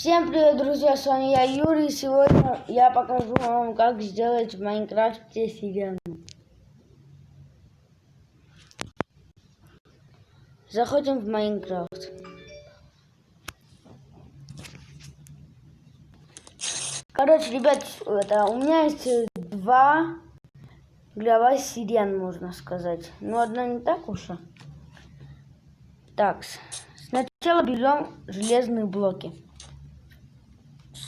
Всем привет, друзья, с вами я, Юрий. Сегодня я покажу вам, как сделать в Майнкрафте сирену. Заходим в Майнкрафт. Короче, ребят, у меня есть два глава сирен, можно сказать. Но одна не так уж. Так, сначала берем железные блоки.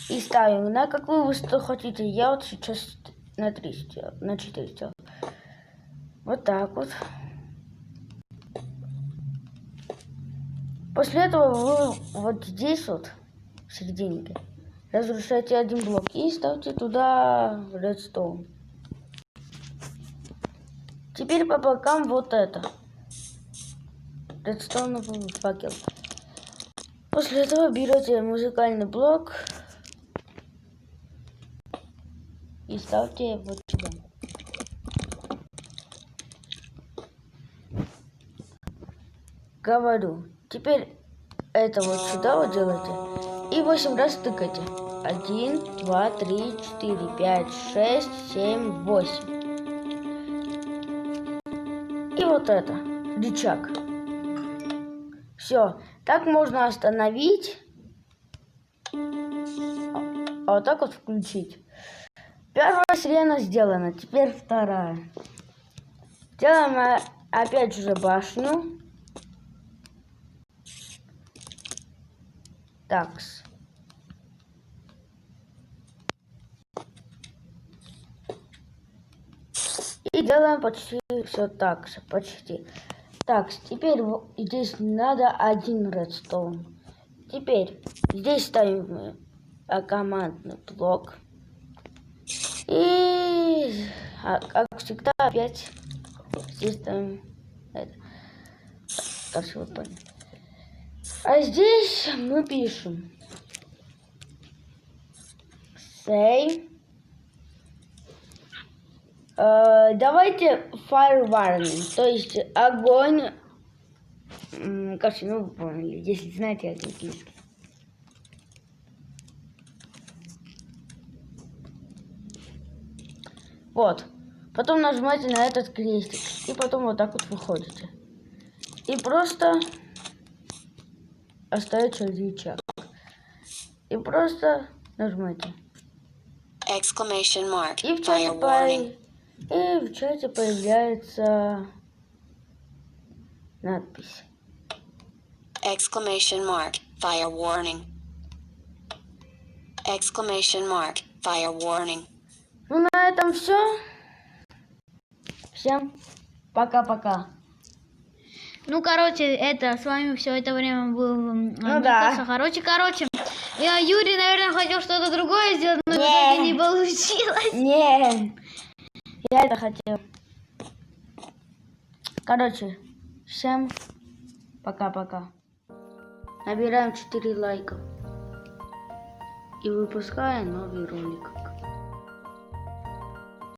И ставим на какую высоту хотите. Я вот сейчас на 3 сделал, на 4 сделал. Вот так вот. После этого вы вот здесь вот, в серединке, разрушаете один блок и ставьте туда редстоун. Теперь по бокам вот это. Редстоуновый факел. После этого берете музыкальный блок и ставьте вот сюда. Говорю. Теперь это вот сюда вот делаете и 8 раз тыкайте. 1, 2, 3, 4, 5, 6, 7, 8. И вот это, рычаг. Все. Так можно остановить. А вот так вот включить. Первая сирена сделана. Теперь вторая. Делаем опять же башню. Такс. И делаем почти все так же. Почти. Так, теперь здесь надо один редстоун. Теперь здесь ставим командный блок. И, как всегда, опять здесь ставим это. Короче, вы поняли. А здесь мы пишем say. Давайте fire warning, то есть огонь. Короче, ну вы поняли, если знаете английский. Вот. Потом нажимаете на этот крестик. И потом вот так вот выходите. И просто остается рычаг. И просто нажимаете. Exclamation mark. И в чате появляется надпись. Exclamation mark. Fire warning. Exclamation mark. Fire warning. Ну на этом все. Всем пока-пока. Ну, короче, с вами все это время был да. Короче, Юрий, наверное, хотел что-то другое сделать, но в итоге не получилось. Не, я это хотел. Короче, всем пока-пока. Набираем 4 лайка и выпускаем новый ролик.